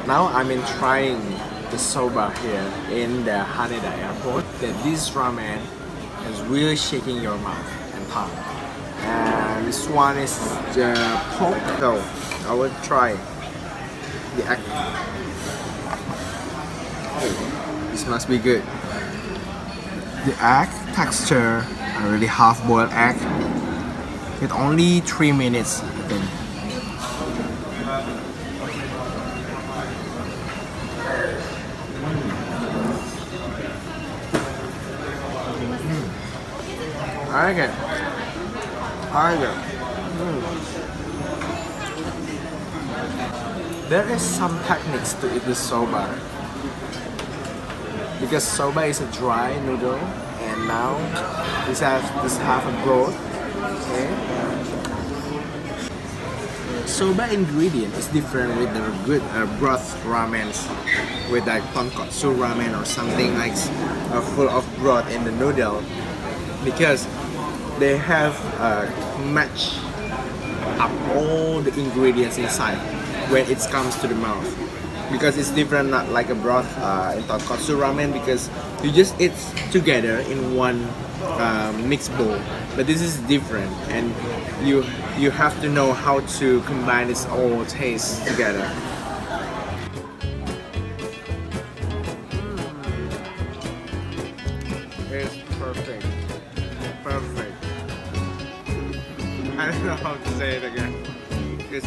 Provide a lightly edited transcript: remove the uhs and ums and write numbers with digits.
Now I'm trying the soba here in the Haneda airport. That this ramen is really shaking your mouth and tongue. And this one is the pork. So I will try the egg. This must be good. The egg texture, a really half-boiled egg. With only 3 minutes, I think. I like it. I like it. There is some techniques to eat the soba. Because soba is a dry noodle, and now this has a broth. Okay. Soba ingredient is different with the good broth ramens, with like tonkotsu ramen or something like full of broth in the noodle, because they have match up all the ingredients inside when it comes to the mouth. Because it's different, not like a broth in tonkotsu ramen, because you just eat together in one mixed bowl. But this is different, and you have to know how to combine this all taste together. It's perfect. Perfect. I don't know how to say it again. It's